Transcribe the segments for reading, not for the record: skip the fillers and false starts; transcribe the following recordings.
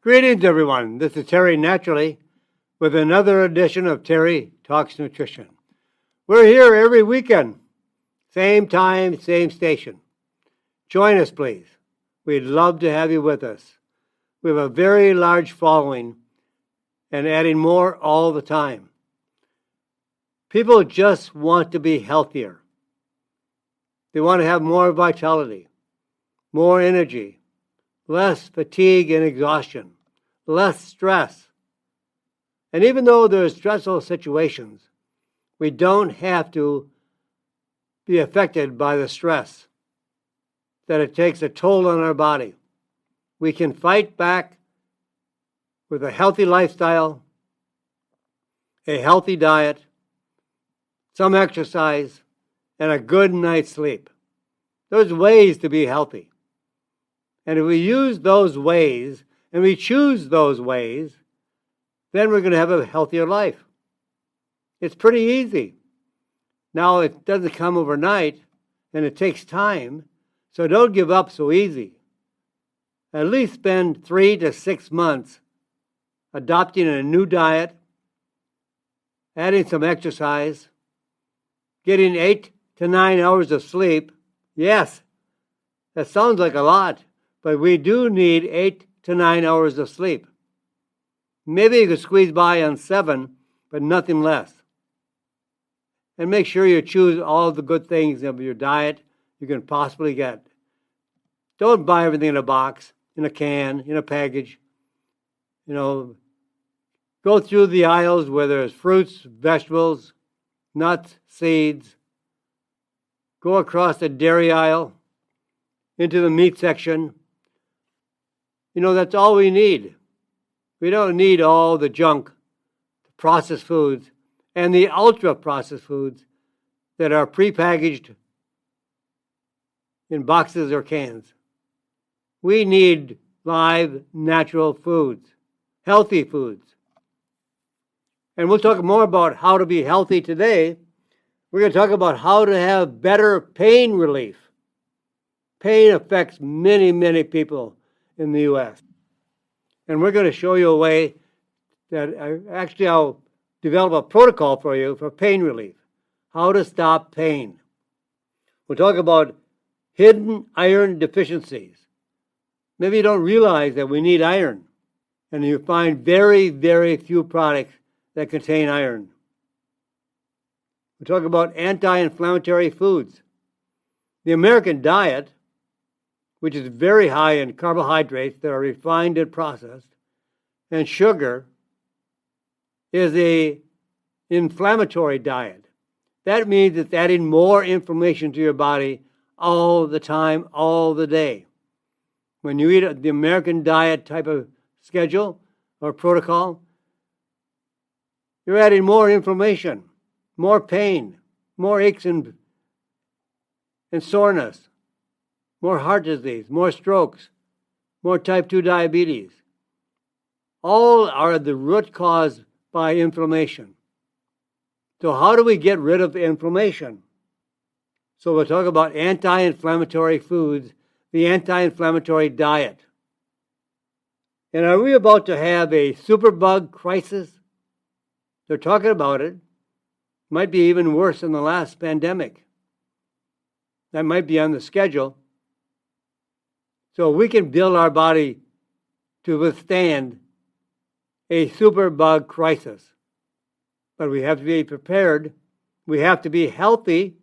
Greetings, everyone. This is Terry Naturally with another edition of Terry Talks Nutrition. We're here every weekend, same time, same station. Join us, please. We'd love to have you with us. We have a very large following and adding more all the time. People just want to be healthier. They want to have more vitality, more energy, less fatigue and exhaustion, less stress. And even though there are stressful situations, we don't have to be affected by the stress that it takes a toll on our body. We can fight back with a healthy lifestyle, a healthy diet, some exercise, and a good night's sleep. There's ways to be healthy. And if we use those ways, and we choose those ways, then we're going to have a healthier life. It's pretty easy. Now, it doesn't come overnight, and it takes time, so don't give up so easy. At least spend 3 to 6 months adopting a new diet, adding some exercise, getting 8 to 9 hours of sleep. Yes, that sounds like a lot, but we do need 8 to 9 hours of sleep. Maybe you could squeeze by on 7, but nothing less. And make sure you choose all the good things of your diet you can possibly get. Don't buy everything in a box, in a can, in a package. Go through the aisles where there's fruits, vegetables, nuts, seeds. Go across the dairy aisle into the meat section. That's all we need. We don't need all the junk, the processed foods, and the ultra-processed foods that are prepackaged in boxes or cans. We need live, natural foods, healthy foods. And we'll talk more about how to be healthy today. We're going to talk about how to have better pain relief. Pain affects many, many people in the U.S. And we're going to show you a way that I'll develop a protocol for you for pain relief. How to stop pain. We'll talk about hidden iron deficiencies. Maybe you don't realize that we need iron, and you find very, very few products that contain iron. We'll talk about anti-inflammatory foods. The American diet, which is very high in carbohydrates that are refined and processed, and sugar, is an inflammatory diet. That means it's adding more inflammation to your body all the time, all the day. When you eat the American diet type of schedule or protocol, you're adding more inflammation, more pain, more aches and soreness, more heart disease, more strokes, more type 2 diabetes. All are the root cause by inflammation. So how do we get rid of inflammation? So we'll talk about anti-inflammatory foods, the anti-inflammatory diet. And are we about to have a superbug crisis? They're talking about it. Might be even worse than the last pandemic. That might be on the schedule. So we can build our body to withstand a superbug crisis. But we have to be prepared. We have to be healthy.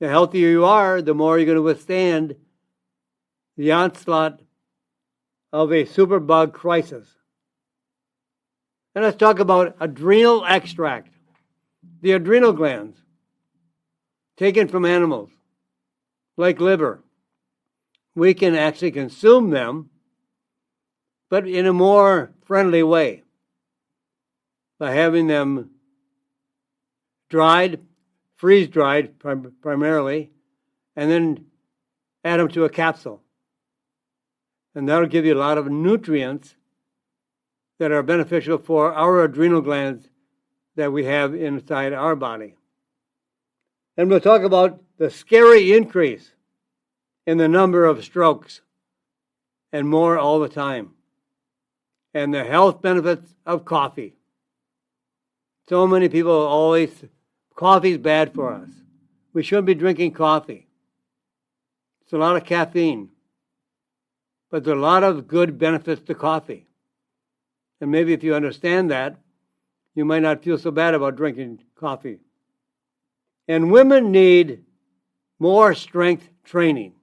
The healthier you are, the more you're going to withstand the onslaught of a superbug crisis. And let's talk about adrenal extract. The adrenal glands, taken from animals, like liver. We can actually consume them, but in a more friendly way, by having them dried, freeze-dried primarily, and then add them to a capsule. And that'll give you a lot of nutrients that are beneficial for our adrenal glands that we have inside our body. And we'll talk about the scary increase in the number of strokes and more all the time. and the health benefits of coffee. So many people always, coffee's bad for us. We shouldn't be drinking coffee. It's a lot of caffeine. But there are a lot of good benefits to coffee. And maybe if you understand that, you might not feel so bad about drinking coffee. And women need more strength training.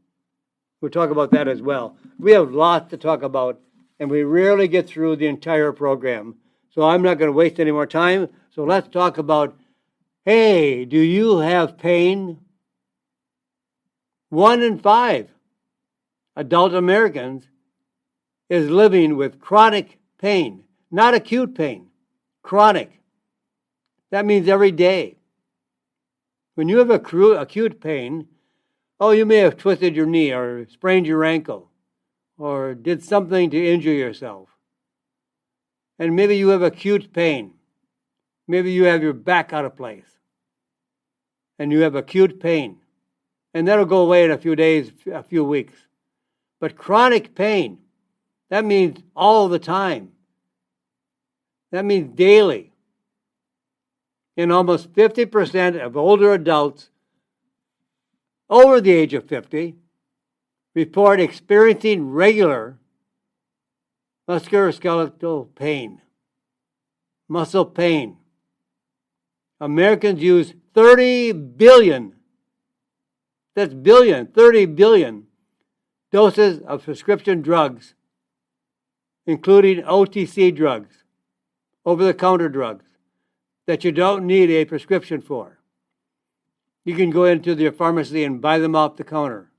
We'll talk about that as well. We have lots to talk about, and we rarely get through the entire program. So I'm not going to waste any more time. So let's talk about, hey, do you have pain? 1 in 5 adult Americans is living with chronic pain, not acute pain, chronic. That means every day. When you have acute pain, you may have twisted your knee or sprained your ankle or did something to injure yourself. And maybe you have acute pain. Maybe you have your back out of place and you have acute pain. And that'll go away in a few days, a few weeks. But chronic pain, that means all the time. That means daily. And almost 50% of older adults over the age of 50 report experiencing regular musculoskeletal pain, muscle pain. Americans use 30 billion, that's billion, 30 billion doses of prescription drugs, including OTC drugs, over-the-counter drugs, that you don't need a prescription for. You can go into your pharmacy and buy them off the counter.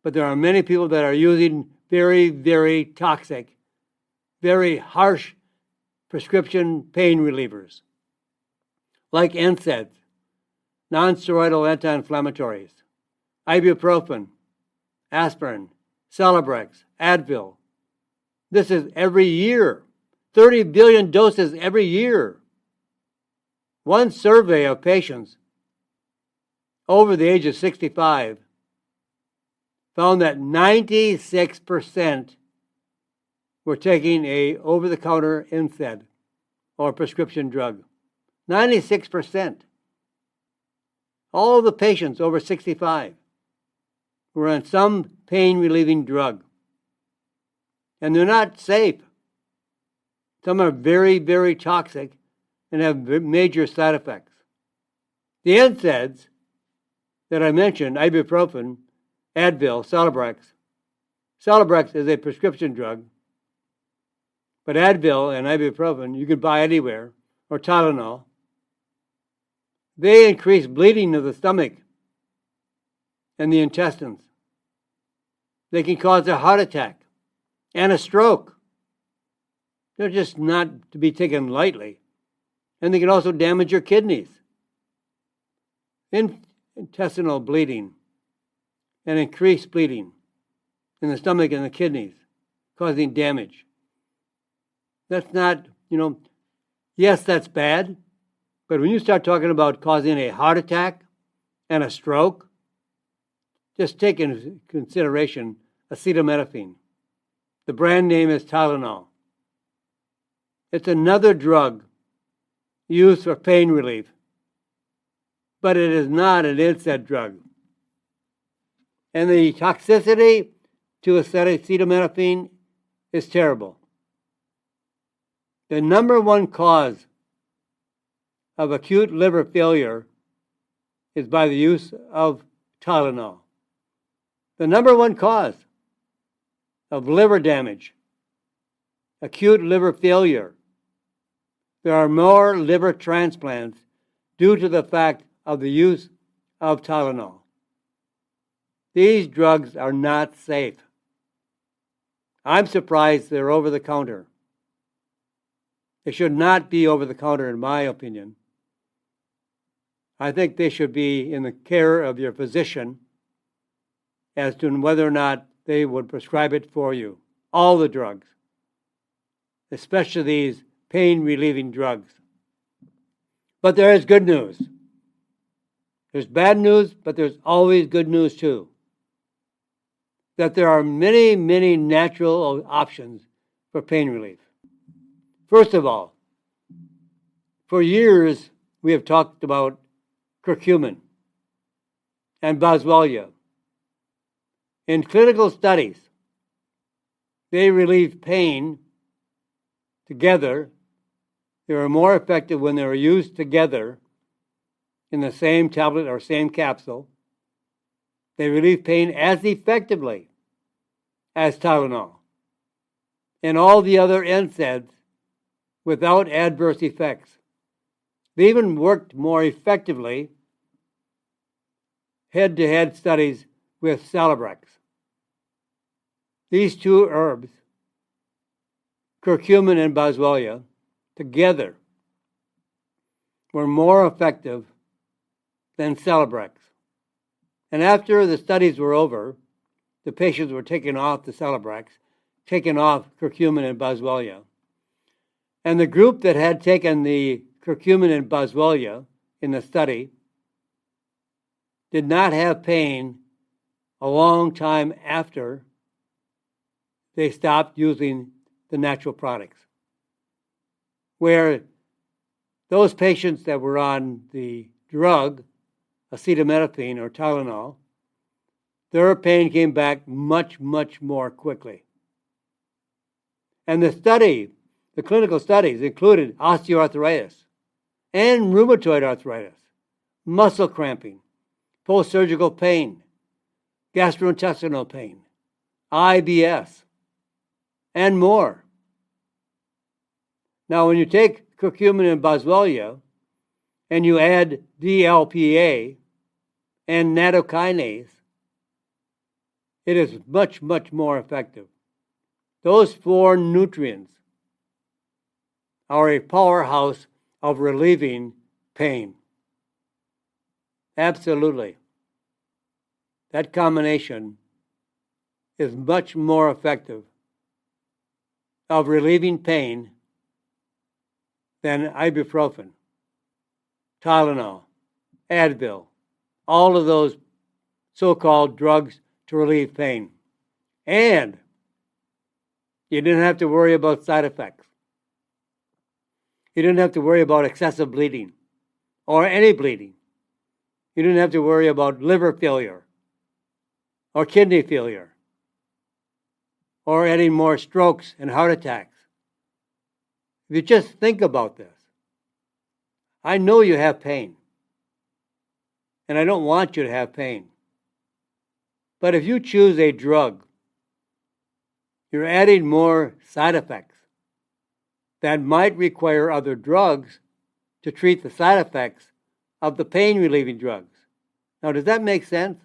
But there are many people that are using very, very toxic, very harsh prescription pain relievers, like NSAIDs, non-steroidal anti-inflammatories, ibuprofen, aspirin, Celebrex, Advil. This is every year. 30 billion doses every year. One survey of patients over the age of 65 found that 96% were taking a over-the-counter NSAID or prescription drug. 96%. All of the patients over 65 were on some pain-relieving drug. And they're not safe. Some are very, very toxic and have major side effects. The NSAIDs that I mentioned, ibuprofen, Advil, Celebrex. Celebrex is a prescription drug, but Advil and ibuprofen you can buy anywhere, or Tylenol. They increase bleeding of the stomach and the intestines. They can cause a heart attack and a stroke. They're just not to be taken lightly. And they can also damage your kidneys. Intestinal bleeding and increased bleeding in the stomach and the kidneys, causing damage. That's not, yes, that's bad. But when you start talking about causing a heart attack and a stroke, just take into consideration acetaminophen. The brand name is Tylenol. It's another drug used for pain relief, but it is not an NSAID drug. And the toxicity to acetaminophen is terrible. The number one cause of acute liver failure is by the use of Tylenol. The number one cause of liver damage, acute liver failure. There are more liver transplants due to the fact of the use of Tylenol. These drugs are not safe. I'm surprised they're over the counter. They should not be over the counter, in my opinion. I think they should be in the care of your physician as to whether or not they would prescribe it for you. All the drugs, especially these pain-relieving drugs. But there is good news. There's bad news, but there's always good news too. That there are many, many natural options for pain relief. First of all, for years we have talked about curcumin and boswellia. In clinical studies, they relieve pain together. They are more effective when they are used together in the same tablet or same capsule. They relieve pain as effectively as Tylenol and all the other NSAIDs without adverse effects. They even worked more effectively head-to-head studies with Celebrex. These two herbs, curcumin and boswellia, together were more effective than Celebrex. And after the studies were over, the patients were taken off the Celebrex, taken off curcumin and boswellia. And the group that had taken the curcumin and boswellia in the study did not have pain a long time after they stopped using the natural products. Where those patients that were on the drug, acetaminophen or Tylenol, their pain came back much, much more quickly. And the clinical studies included osteoarthritis and rheumatoid arthritis, muscle cramping, post-surgical pain, gastrointestinal pain, IBS, and more. Now, when you take curcumin and boswellia and you add DLPA and nattokinase, it is much, much more effective. Those four nutrients are a powerhouse of relieving pain. Absolutely. That combination is much more effective of relieving pain than ibuprofen, Tylenol, Advil, all of those so-called drugs to relieve pain. And you didn't have to worry about side effects. You didn't have to worry about excessive bleeding or any bleeding. You didn't have to worry about liver failure or kidney failure or any more strokes and heart attacks. If you just think about this, I know you have pain, and I don't want you to have pain. But if you choose a drug, you're adding more side effects that might require other drugs to treat the side effects of the pain-relieving drugs. Now, does that make sense?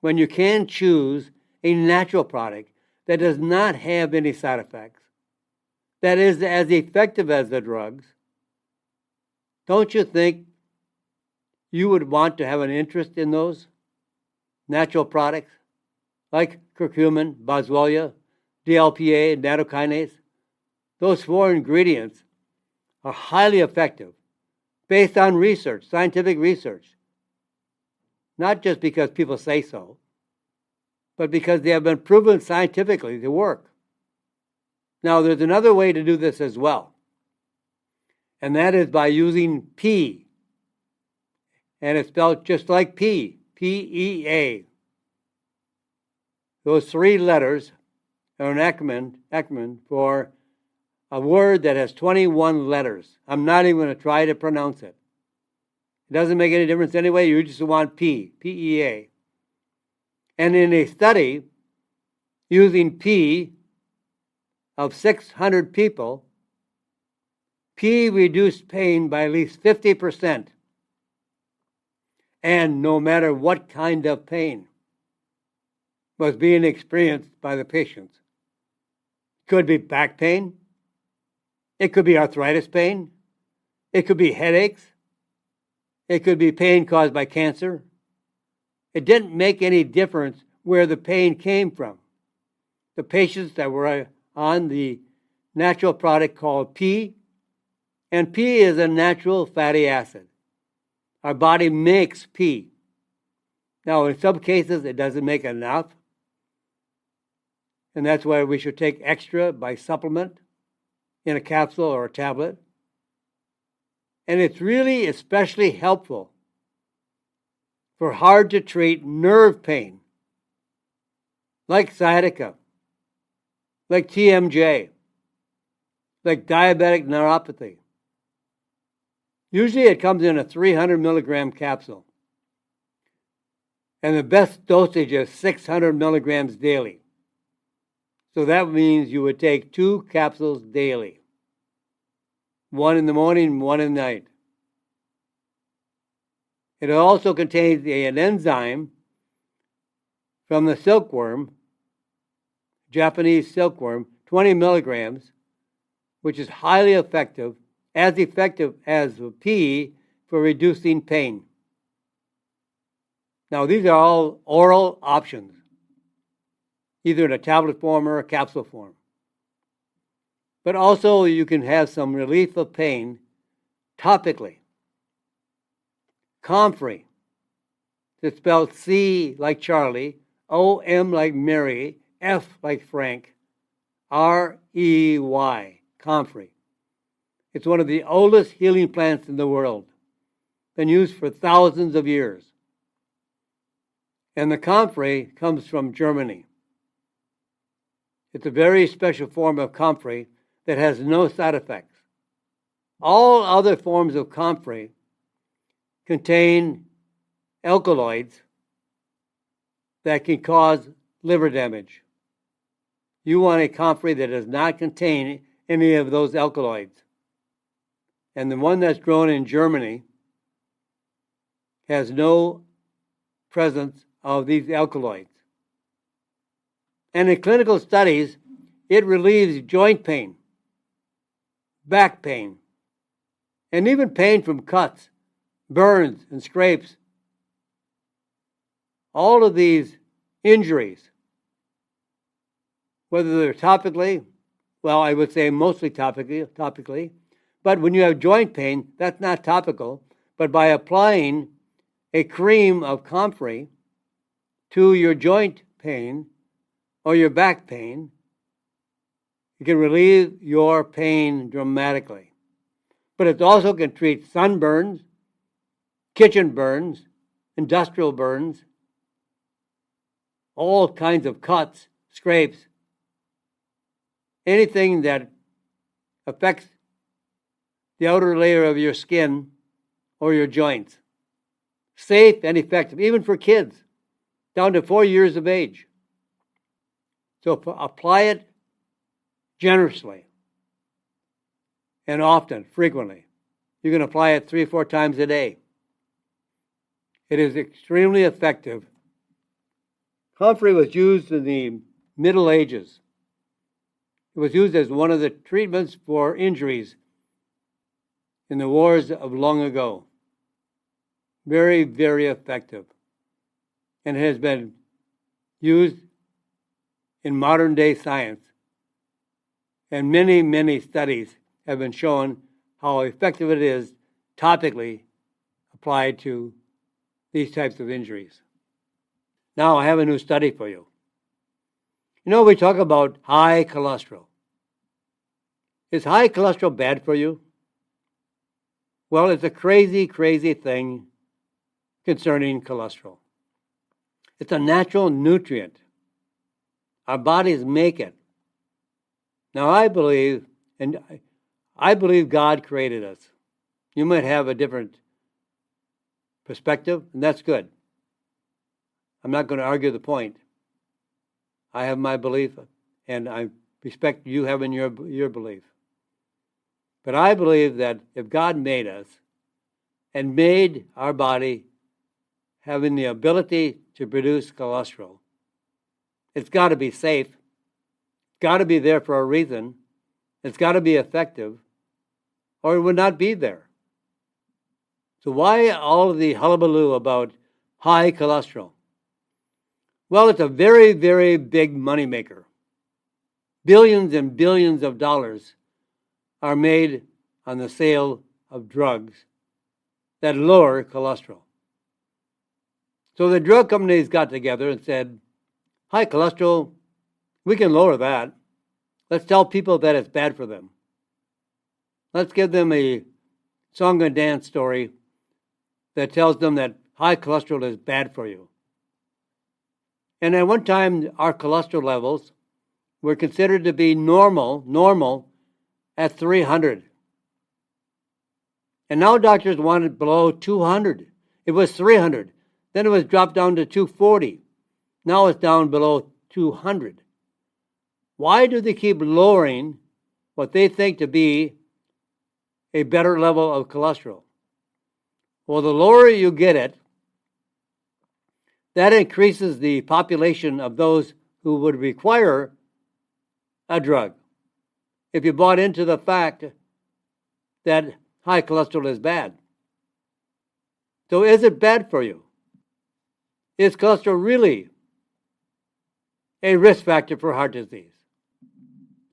When you can choose a natural product that does not have any side effects, that is as effective as the drugs, don't you think you would want to have an interest in those natural products like curcumin, boswellia, DLPA, and nattokinase? Those four ingredients are highly effective based on research, scientific research. Not just because people say so, but because they have been proven scientifically to work. Now, there's another way to do this as well, and that is by using P, and it's spelled just like P, P-E-A. Those three letters are an acronym for a word that has 21 letters. I'm not even going to try to pronounce it. It doesn't make any difference anyway. You just want P, P-E-A. And in a study using P of 600 people, P reduced pain by at least 50%. And no matter what kind of pain was being experienced by the patients. It could be back pain. It could be arthritis pain. It could be headaches. It could be pain caused by cancer. It didn't make any difference where the pain came from. The patients that were on the natural product called P, and P is a natural fatty acid. Our body makes P. Now, in some cases, it doesn't make enough. and that's why we should take extra by supplement in a capsule or a tablet. And it's really especially helpful for hard-to-treat nerve pain, like sciatica, like TMJ, like diabetic neuropathy. Usually it comes in a 300 milligram capsule, and the best dosage is 600 milligrams daily. So that means you would take 2 capsules daily, 1 in the morning, 1 in the night. It also contains an enzyme from the silkworm, Japanese silkworm, 20 milligrams, which is highly effective as the pea for reducing pain. Now, these are all oral options, either in a tablet form or a capsule form. But also, you can have some relief of pain topically. Comfrey, it's spelled C like Charlie, O-M like Mary, F like Frank, R-E-Y, comfrey. It's one of the oldest healing plants in the world, been used for thousands of years. And the comfrey comes from Germany. It's a very special form of comfrey that has no side effects. All other forms of comfrey contain alkaloids that can cause liver damage. You want a comfrey that does not contain any of those alkaloids. And the one that's grown in Germany has no presence of these alkaloids. And in clinical studies, it relieves joint pain, back pain, and even pain from cuts, burns, and scrapes. All of these injuries, whether they're topically, well, I would say mostly topically, but when you have joint pain, that's not topical, but by applying a cream of comfrey to your joint pain or your back pain, it can relieve your pain dramatically. But it also can treat sunburns, kitchen burns, industrial burns, all kinds of cuts, scrapes, anything that affects the outer layer of your skin or your joints. Safe and effective, even for kids, down to 4 years of age. So apply it generously and often, frequently. You can apply it 3 or 4 times a day. It is extremely effective. Comfrey was used in the Middle Ages. It was used as one of the treatments for injuries in the wars of long ago. Very, very effective. And it has been used in modern day science. And many, many studies have been shown how effective it is topically applied to these types of injuries. Now I have a new study for you. You know, we talk about high cholesterol. Is high cholesterol bad for you? Well, it's a crazy, crazy thing concerning cholesterol. It's a natural nutrient. Our bodies make it. Now, I believe God created us. You might have a different perspective, and that's good. I'm not going to argue the point. I have my belief, and I respect you having your belief. But I believe that if God made us and made our body having the ability to produce cholesterol, it's got to be safe. It's got to be there for a reason. It's got to be effective, or it would not be there. So why all of the hullabaloo about high cholesterol? Well, it's a very, very big moneymaker. Billions and billions of dollars are made on the sale of drugs that lower cholesterol. So the drug companies got together and said, high cholesterol We can lower that. Let's tell people that it's bad for them. Let's give them a song and dance story that tells them that high cholesterol is bad for you. And at one time, our cholesterol levels were considered to be normal at 300. And now doctors want it below 200. It was 300. Then it was dropped down to 240. Now it's down below 200. Why do they keep lowering what they think to be a better level of cholesterol? Well, the lower you get it, that increases the population of those who would require a drug. If you bought into the fact that high cholesterol is bad. So is it bad for you? Is cholesterol really a risk factor for heart disease?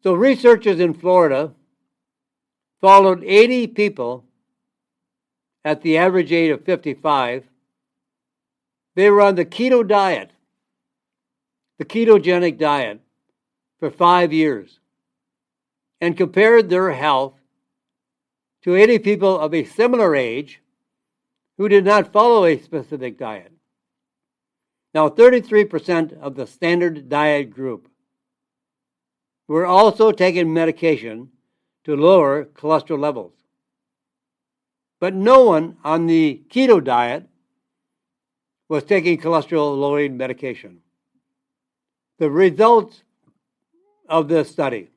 So researchers in Florida followed 80 people at the average age of 55. They were on the keto diet, the ketogenic diet, for 5 years, and compared their health to 80 people of a similar age who did not follow a specific diet. Now, 33% of the standard diet group were also taking medication to lower cholesterol levels. But no one on the keto diet was taking cholesterol-lowering medication. The results of this study: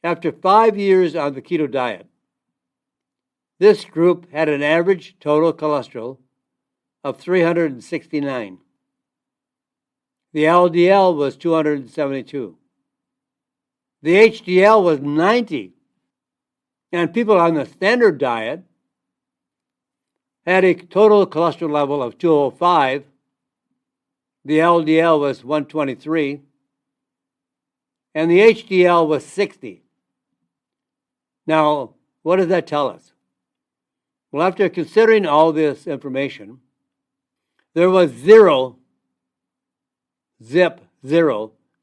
after 5 years on the keto diet, this group had an average total cholesterol of 369. The LDL was 272. The HDL was 90. And people on the standard diet had a total cholesterol level of 205. The LDL was 123. And the HDL was 60. Now, what does that tell us? Well, after considering all this information, there was zero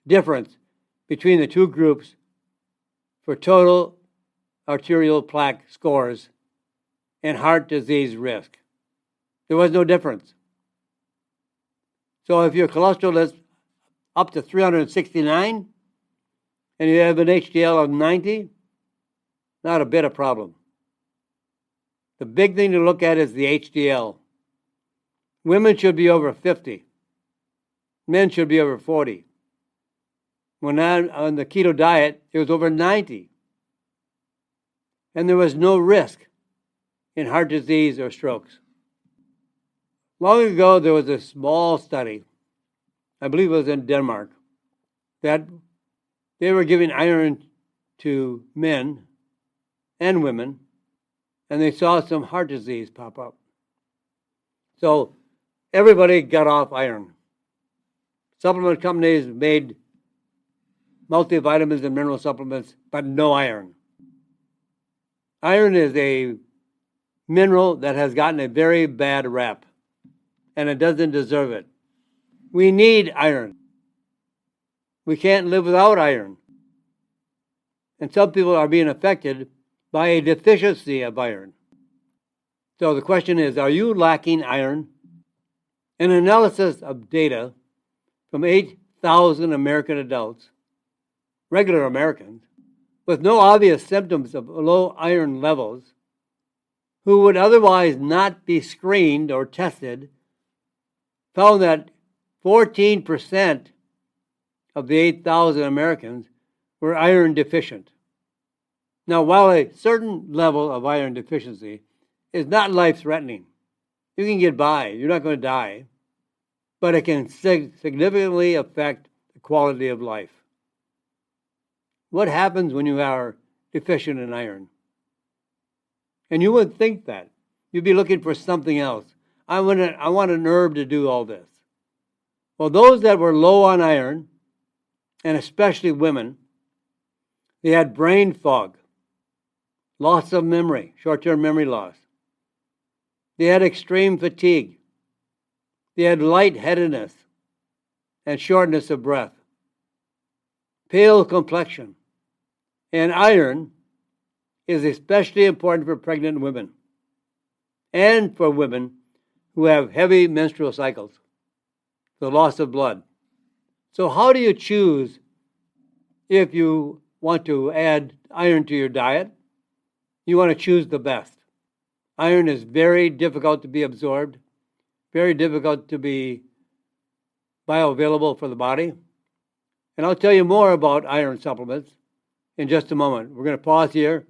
difference between the two groups for total arterial plaque scores and heart disease risk. There was no difference. So if your cholesterol is up to 369 and you have an HDL of 90, not a bit of problem. The big thing to look at is the HDL. Women should be over 50. Men should be over 40. When I'm on the keto diet, it was over 90. And there was no risk in heart disease or strokes. Long ago, there was a small study, I believe it was in Denmark, that they were giving iron to men and women, and they saw some heart disease pop up. So everybody got off iron. Supplement companies made multivitamins and mineral supplements, but no iron. Iron is a mineral that has gotten a very bad rap, and it doesn't deserve it. We need iron. We can't live without iron. And some people are being affected by a deficiency of iron. So the question is, are you lacking iron? An analysis of data from 8,000 American adults, regular Americans, with no obvious symptoms of low iron levels, who would otherwise not be screened or tested, found that 14% of the 8,000 Americans were iron deficient. Now, while a certain level of iron deficiency is not life-threatening, you can get by, you're not going to die, but it can significantly affect the quality of life. What happens when you are deficient in iron? And you wouldn't think that. You'd be looking for something else. I want an herb to do all this. Well, those that were low on iron, and especially women, they had brain fog, loss of memory, short-term memory loss. They had extreme fatigue. They had lightheadedness and shortness of breath. pale complexion. And iron is especially important for pregnant women and for women who have heavy menstrual cycles, the loss of blood. So how do you choose if you want to add iron to your diet? You want to choose the best. Iron is very difficult to be absorbed, very difficult to be bioavailable for the body. And I'll tell you more about iron supplements in just a moment. We're going to pause here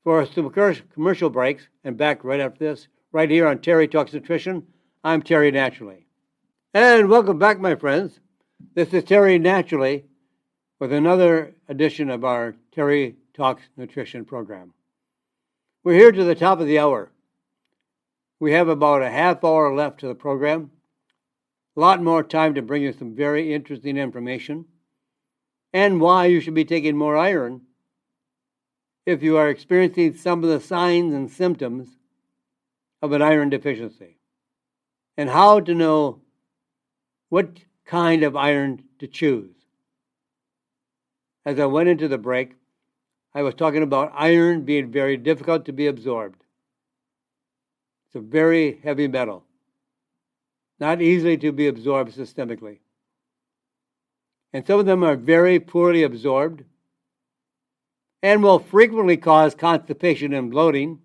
for some commercial breaks and back right after this, right here on Terry Talks Nutrition. I'm Terry Naturally. And welcome back, my friends. This is Terry Naturally with another edition of our Terry Talks Nutrition program. We're here to the top of the hour. We have about a half hour left to the program. A lot more time to bring you some very interesting information and why you should be taking more iron if you are experiencing some of the signs and symptoms of an iron deficiency, and how to know what kind of iron to choose. As I went into the break, I was talking about iron being very difficult to be absorbed. It's a very heavy metal, not easily to be absorbed systemically. And some of them are very poorly absorbed and will frequently cause constipation and bloating,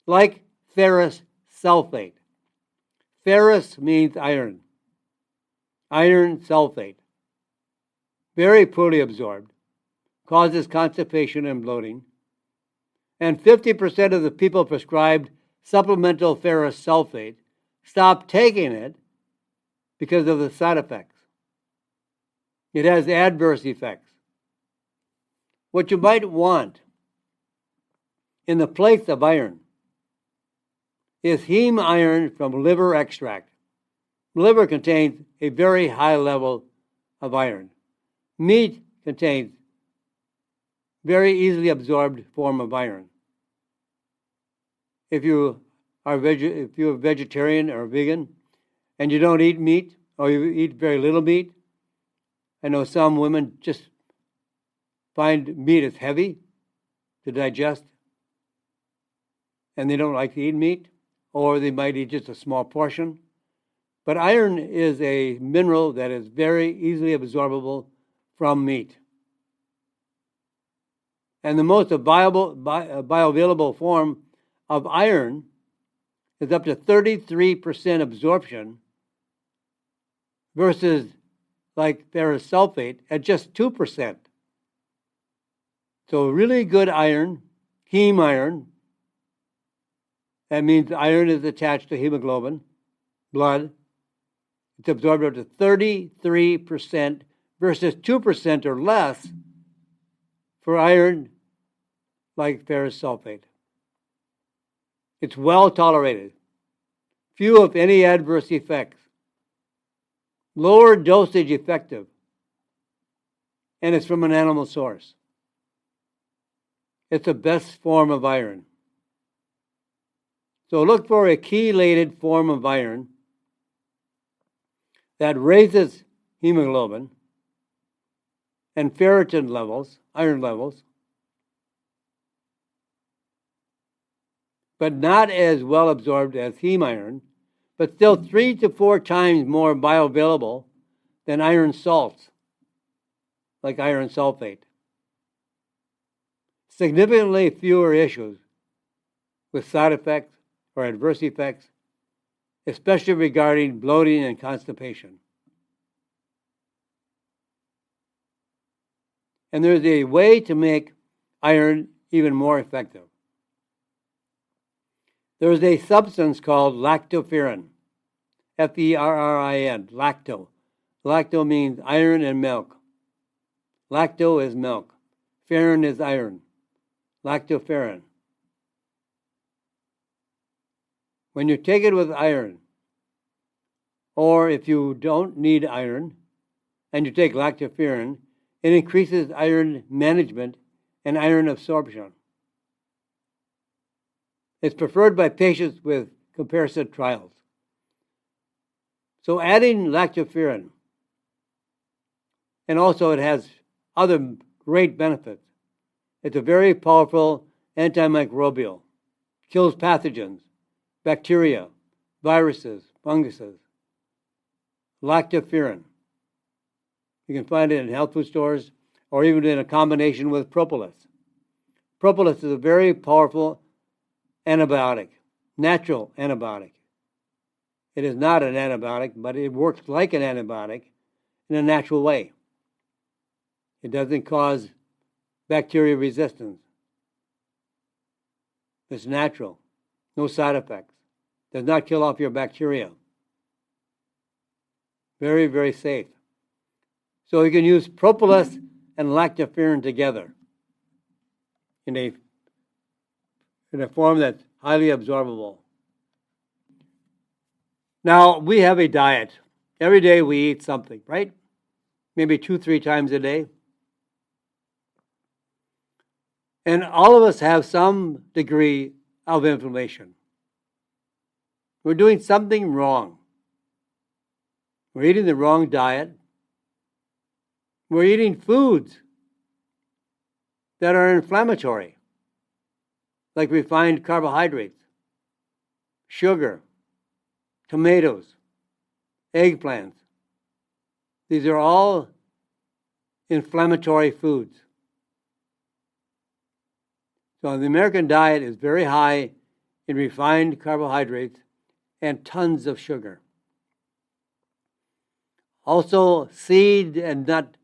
like ferrous sulfate. Ferrous means iron. Iron sulfate. Very poorly absorbed, causes constipation and bloating. And 50% of the people prescribed supplemental ferrous sulfate stop taking it because of the side effects. It has adverse effects. What you might want in the place of iron is heme iron from liver extract. Liver contains a very high level of iron. Meat contains very easily absorbed form of iron. If you are vegetarian or vegan and you don't eat meat, or you eat very little meat, I know some women just find meat is heavy to digest and they don't like to eat meat, or they might eat just a small portion. But iron is a mineral that is very easily absorbable from meat. And the most bioavailable form of iron is up to 33% absorption versus like ferrous sulfate at just 2%. So really good iron, heme iron, that means iron is attached to hemoglobin, blood. It's absorbed up to 33% versus 2% or less for iron like ferrous sulfate. It's well tolerated. Few, if any, adverse effects. Lower dosage effective. And it's from an animal source. It's the best form of iron. So look for a chelated form of iron that raises hemoglobin and ferritin levels, iron levels, but not as well absorbed as heme iron, but still 3 to 4 times more bioavailable than iron salts, like iron sulfate. Significantly fewer issues with side effects or adverse effects, especially regarding bloating and constipation. And there's a way to make iron even more effective. There is a substance called lactoferrin, F-E-R-R-I-N, lacto. Lacto means iron and milk. Lacto is milk. Ferrin is iron. Lactoferrin. When you take it with iron, or if you don't need iron and you take lactoferrin, it increases iron management and iron absorption. It's preferred by patients with comparison trials. So adding lactoferrin, and also it has other great benefits. It's a very powerful antimicrobial. Kills pathogens, bacteria, viruses, funguses. Lactoferrin. You can find it in health food stores or even in a combination with propolis. Propolis is a very powerful antibiotic, natural antibiotic. It is not an antibiotic, but it works like an antibiotic in a natural way. It doesn't cause bacteria resistance. It's natural, no side effects. Does not kill off your bacteria. Very, very safe. So you can use propolis and lactoferrin together in a form that's highly absorbable. Now, we have a diet. Every day we eat something, right? Maybe 2-3 times a day. And all of us have some degree of inflammation. We're doing something wrong. We're eating the wrong diet. We're eating foods that are inflammatory, like refined carbohydrates, sugar, tomatoes, eggplants. These are all inflammatory foods. So the American diet is very high in refined carbohydrates and tons of sugar. Also, seed and nut,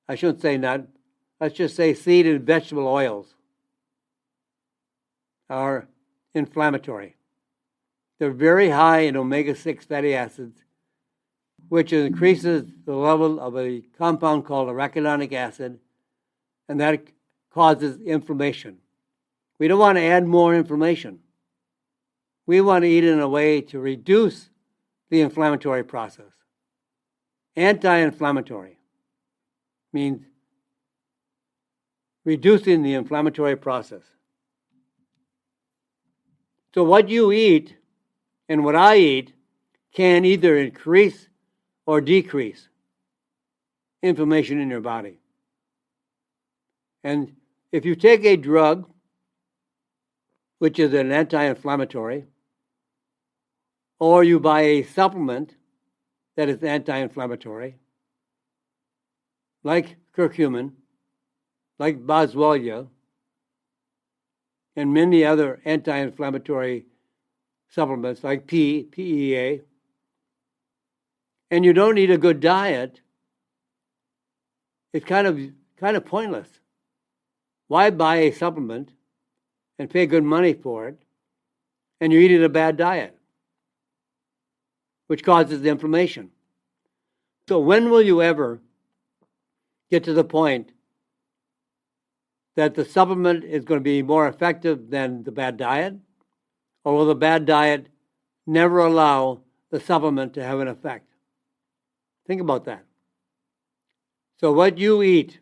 I shouldn't say nut, let's just say seed and vegetable oils are inflammatory. They're very high in omega-6 fatty acids, which increases the level of a compound called arachidonic acid, and that causes inflammation. We don't want to add more inflammation. We want to eat in a way to reduce the inflammatory process. Anti-inflammatory means reducing the inflammatory process. So what you eat and what I eat can either increase or decrease inflammation in your body. And if you take a drug, which is an anti-inflammatory, or you buy a supplement that is anti-inflammatory, like curcumin, like boswellia, and many other anti-inflammatory supplements like PEA, and you don't eat a good diet, it's kind of pointless. Why buy a supplement and pay good money for it, and you're eating a bad diet, which causes inflammation? So when will you ever get to the point that the supplement is going to be more effective than the bad diet? Or will the bad diet never allow the supplement to have an effect? Think about that. So what you eat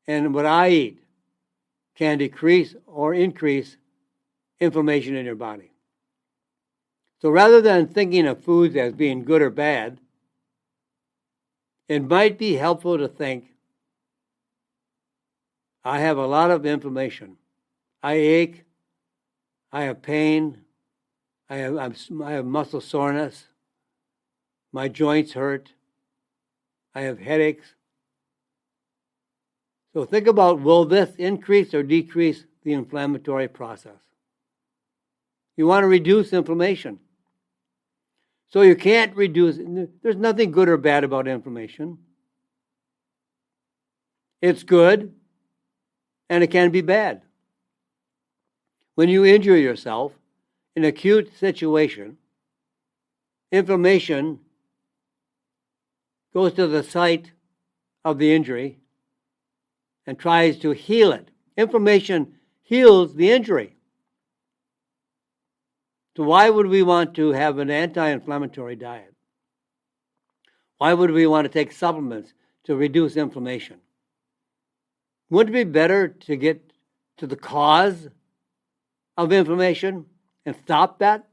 and what I eat can decrease or increase inflammation in your body. So rather than thinking of foods as being good or bad, it might be helpful to think, I have a lot of inflammation. I ache. I have pain. I have muscle soreness. My joints hurt. I have headaches. So think about, will this increase or decrease the inflammatory process? You want to reduce inflammation. So you can't reduce, there's nothing good or bad about inflammation. It's good, and it can be bad. When you injure yourself in an acute situation, inflammation goes to the site of the injury and tries to heal it. Inflammation heals the injury. So why would we want to have an anti-inflammatory diet? Why would we want to take supplements to reduce inflammation? Wouldn't it be better to get to the cause of inflammation and stop that?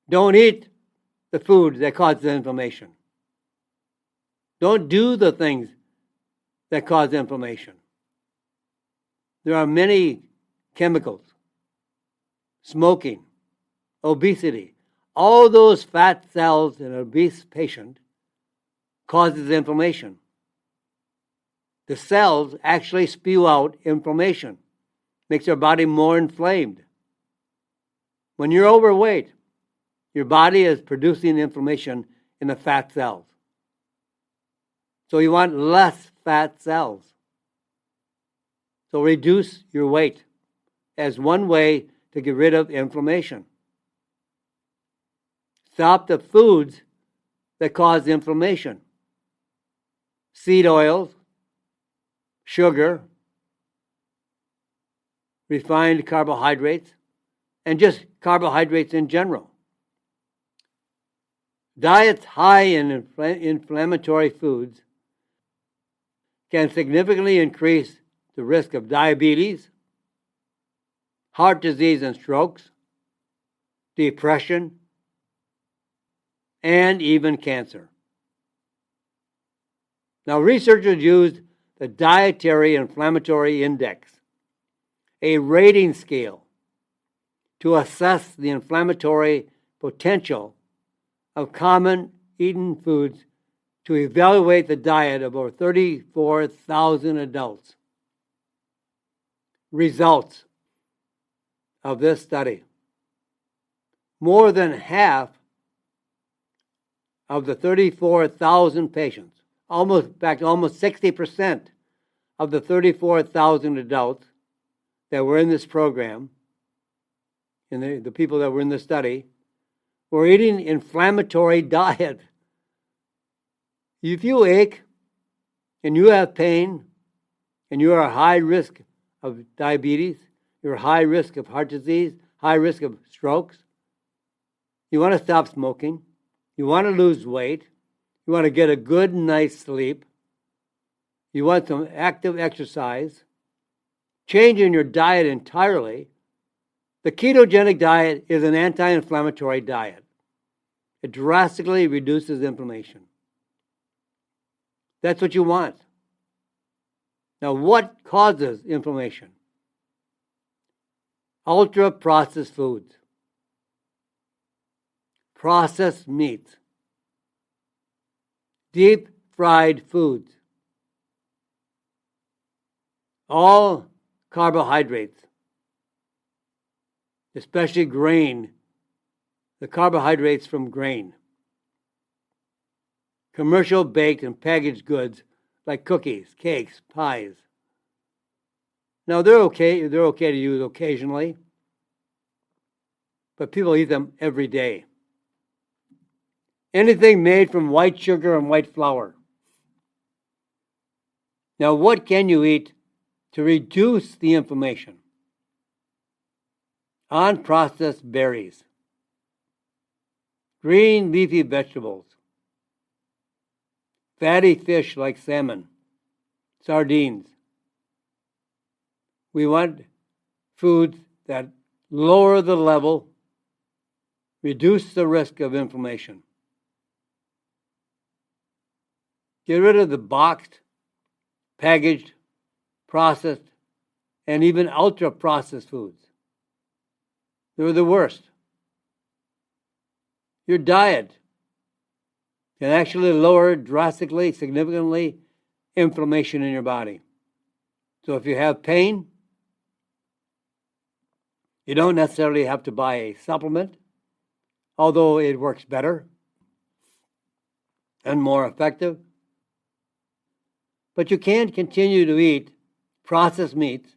Don't eat the food that causes inflammation. Don't do the things that cause inflammation. There are many chemicals, smoking, obesity. All those fat cells in an obese patient causes inflammation. The cells actually spew out inflammation, makes your body more inflamed. When you're overweight, your body is producing inflammation in the fat cells. So you want less fat cells. So reduce your weight as one way to get rid of inflammation. Stop the foods that cause inflammation. Seed oils, sugar, refined carbohydrates, and just carbohydrates in general. Diets high in inflammatory foods can significantly increase the risk of diabetes, heart disease and strokes, depression, and even cancer. Now, researchers used the Dietary Inflammatory Index, a rating scale, to assess the inflammatory potential of common eaten foods to evaluate the diet of over 34,000 adults. Results of this study. More than half of the 34,000 patients, almost 60% of the 34,000 adults that were in this program, and the people that were in the study, were eating inflammatory diet. If you ache and you have pain and you are at high risk of diabetes, you're at high risk of heart disease, high risk of strokes, you want to stop smoking, you want to lose weight, you want to get a good night's sleep, you want some active exercise, changing your diet entirely, the ketogenic diet is an anti-inflammatory diet. It drastically reduces inflammation. That's what you want. Now, what causes inflammation? Ultra-processed foods, processed meats, deep-fried foods, all carbohydrates, especially grain, the carbohydrates from grain, commercial baked and packaged goods like cookies, cakes, pies. Now they're okay to use occasionally, but people eat them every day. Anything made from white sugar and white flour. Now what can you eat to reduce the inflammation? Unprocessed berries, green leafy vegetables, fatty fish like salmon, sardines. We want foods that lower the level, reduce the risk of inflammation. Get rid of the boxed, packaged, processed, and even ultra-processed foods. They're the worst. Your diet can actually lower drastically, significantly, inflammation in your body. So if you have pain, you don't necessarily have to buy a supplement, although it works better and more effective. But you can't continue to eat processed meats,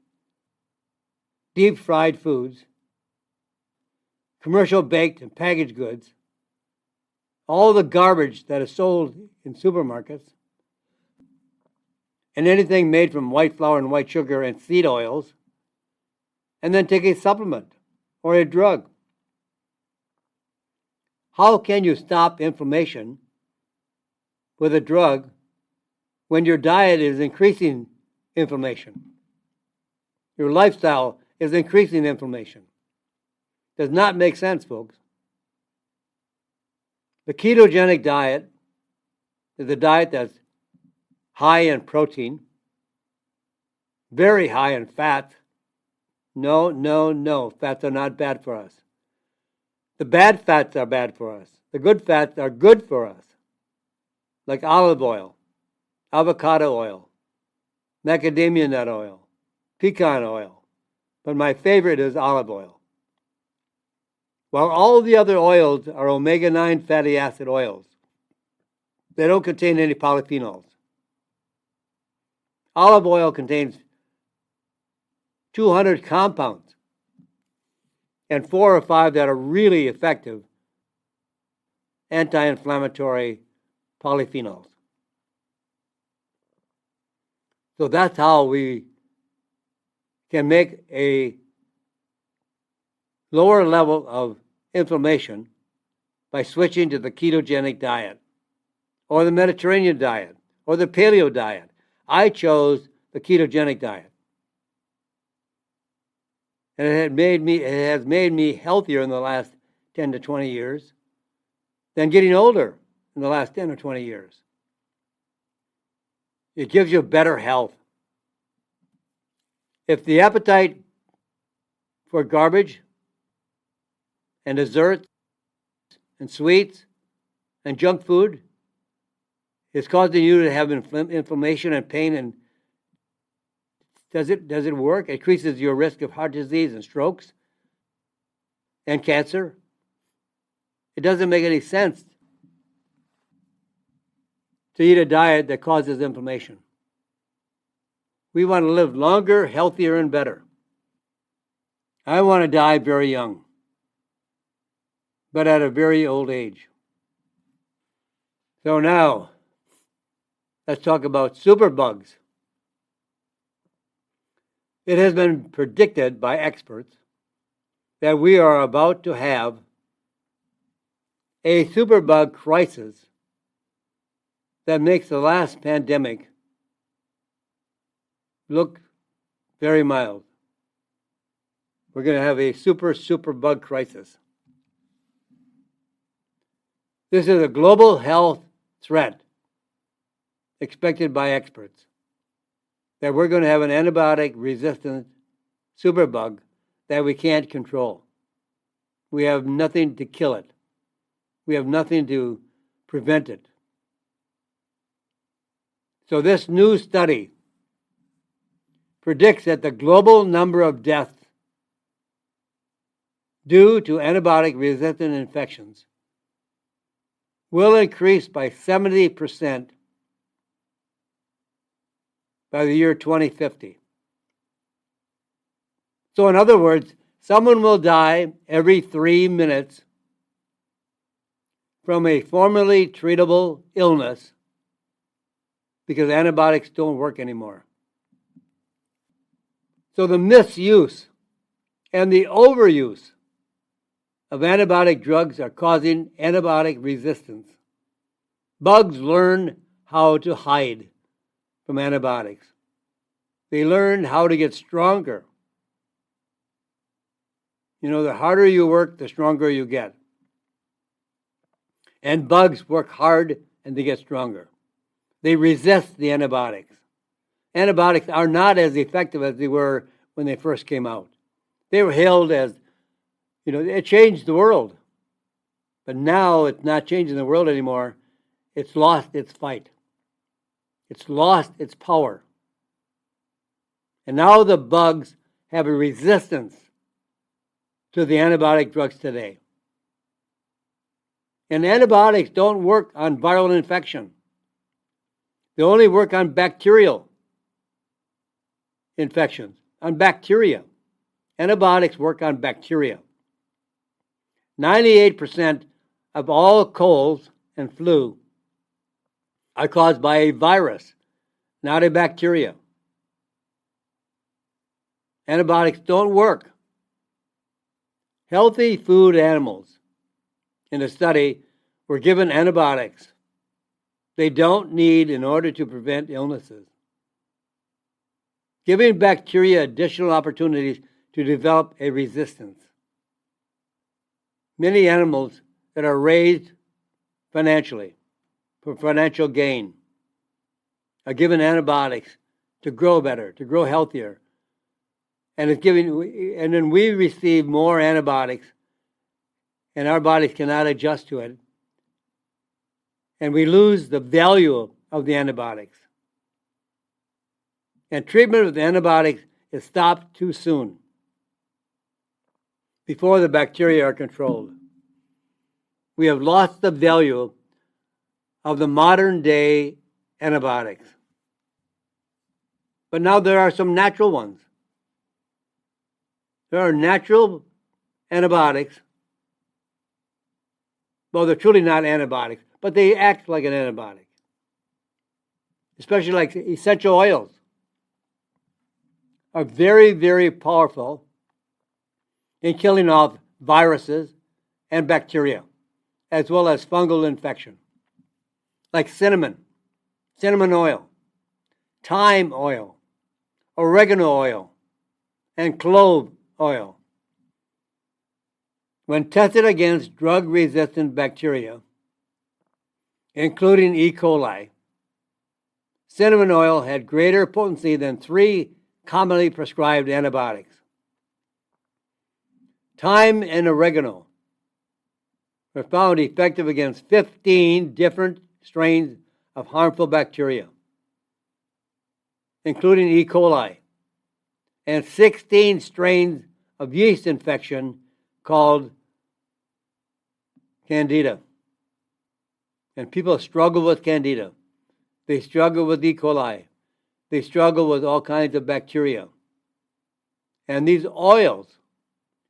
deep-fried foods, commercial baked and packaged goods, all the garbage that is sold in supermarkets, and anything made from white flour and white sugar and seed oils, and then take a supplement or a drug. How can you stop inflammation with a drug when your diet is increasing inflammation? Your lifestyle is increasing inflammation. Does not make sense, folks. The ketogenic diet is a diet that's high in protein, very high in fat. No, no, no. Fats are not bad for us. The bad fats are bad for us. The good fats are good for us, like olive oil, avocado oil, macadamia nut oil, pecan oil. But my favorite is olive oil. While all the other oils are omega-9 fatty acid oils, they don't contain any polyphenols. Olive oil contains 200 compounds and 4 or 5 that are really effective anti-inflammatory polyphenols. So that's how we can make a lower level of inflammation by switching to the ketogenic diet or the Mediterranean diet or the paleo diet. I chose the ketogenic diet. And it has made me healthier in the last 10 to 20 years than getting older in the last 10 or 20 years. It gives you better health. If the appetite for garbage and desserts and sweets and junk food is causing you to have inflammation and pain, and does it work? It increases your risk of heart disease and strokes and cancer. It doesn't make any sense to eat a diet that causes inflammation. We want to live longer, healthier, and better. I want to die very young, but at a very old age. So now, let's talk about superbugs. It has been predicted by experts that we are about to have a superbug crisis that makes the last pandemic look very mild. We're going to have a superbug crisis. This is a global health threat expected by experts, that we're going to have an antibiotic-resistant superbug that we can't control. We have nothing to kill it. We have nothing to prevent it. So this new study predicts that the global number of deaths due to antibiotic-resistant infections will increase by 70% by the year 2050. So in other words, someone will die every 3 minutes from a formerly treatable illness because antibiotics don't work anymore. So the misuse and the overuse of antibiotic drugs are causing antibiotic resistance. Bugs learn how to hide from antibiotics. They learn how to get stronger. You know, the harder you work, the stronger you get. And bugs work hard and they get stronger. They resist the antibiotics. Antibiotics are not as effective as they were when they first came out. They were hailed as, it changed the world. But now it's not changing the world anymore. It's lost its fight. It's lost its power. And now the bugs have a resistance to the antibiotic drugs today. And antibiotics don't work on viral infection. They only work on bacterial infections, on bacteria. Antibiotics work on bacteria. 98% of all colds and flu are caused by a virus, not a bacteria. Antibiotics don't work. Healthy food animals in a study were given antibiotics they don't need in order to prevent illnesses, giving bacteria additional opportunities to develop a resistance. Many animals that are raised financially for financial gain are given antibiotics to grow better, to grow healthier. And then we receive more antibiotics, and our bodies cannot adjust to it. And we lose the value of the antibiotics. And treatment with antibiotics is stopped too soon, before the bacteria are controlled. We have lost the value of the modern day antibiotics. But now there are some natural ones. There are natural antibiotics. Well, they're truly not antibiotics, but they act like an antibiotic. Especially like essential oils are very, very powerful in killing off viruses and bacteria, as well as fungal infection. Like cinnamon oil, thyme oil, oregano oil, and clove oil. When tested against drug-resistant bacteria, including E. coli, cinnamon oil had greater potency than 3 commonly prescribed antibiotics. Thyme and oregano were found effective against 15 different strains of harmful bacteria, including E. coli, and 16 strains of yeast infection called Candida. And people struggle with Candida. They struggle with E. coli. They struggle with all kinds of bacteria. And these oils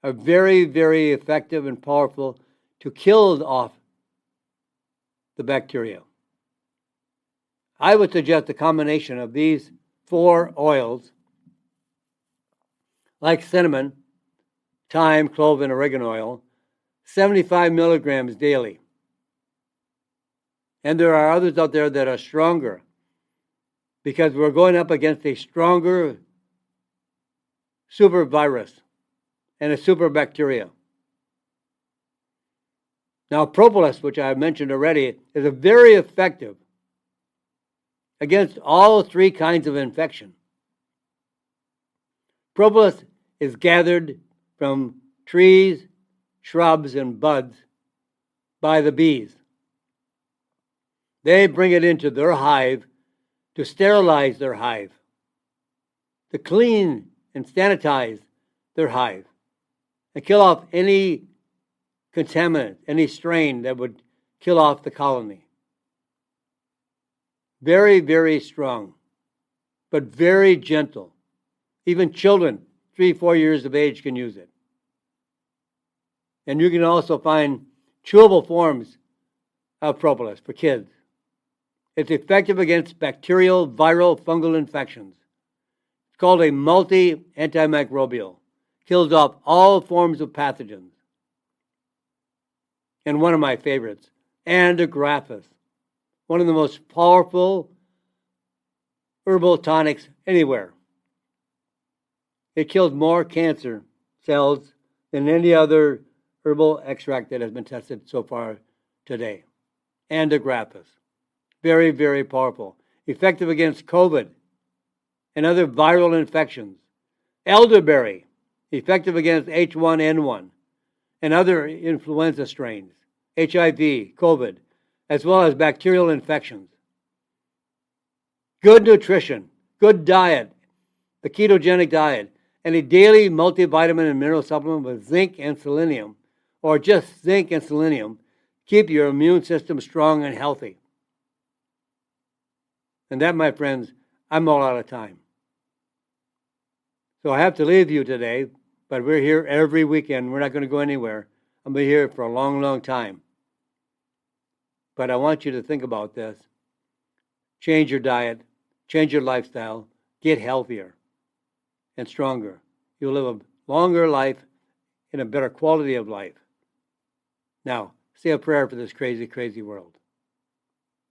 are very, very effective and powerful to kill off the bacteria. I would suggest a combination of these 4 oils, like cinnamon, thyme, clove, and oregano oil, 75 milligrams daily. And there are others out there that are stronger, because we're going up against a stronger super virus and a super bacteria. Now, propolis, which I mentioned already, is a very effective against all 3 kinds of infection. Propolis is gathered from trees, shrubs, and buds by the bees. They bring it into their hive to sterilize their hive, to clean and sanitize their hive, and kill off any contaminant, any strain that would kill off the colony. Very, very strong, but very gentle. Even children, 3-4 years of age, can use it. And you can also find chewable forms of propolis for kids. It's effective against bacterial, viral, fungal infections. It's called a multi-antimicrobial. Kills off all forms of pathogens. And one of my favorites, Antigraphis, one of the most powerful herbal tonics anywhere. It kills more cancer cells than any other herbal extract that has been tested so far today. Antigraphis. Very, very powerful. Effective against COVID and other viral infections. Elderberry. Effective against H1N1 and other influenza strains. HIV, COVID, as well as bacterial infections. Good nutrition, good diet, the ketogenic diet, and a daily multivitamin and mineral supplement with zinc and selenium, or just zinc and selenium, keep your immune system strong and healthy. And that, my friends, I'm all out of time. So I have to leave you today, but we're here every weekend. We're not going to go anywhere. I'll be here for a long, long time. But I want you to think about this. Change your diet, change your lifestyle, get healthier and stronger. You'll live a longer life and a better quality of life. Now, say a prayer for this crazy, crazy world.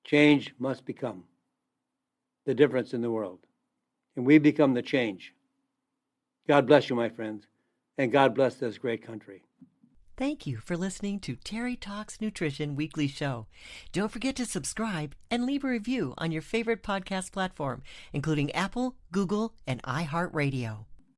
Change must become the difference in the world. And we become the change. God bless you, my friends, and God bless this great country. Thank you for listening to Terry Talks Nutrition Weekly Show. Don't forget to subscribe and leave a review on your favorite podcast platform, including Apple, Google, and iHeartRadio.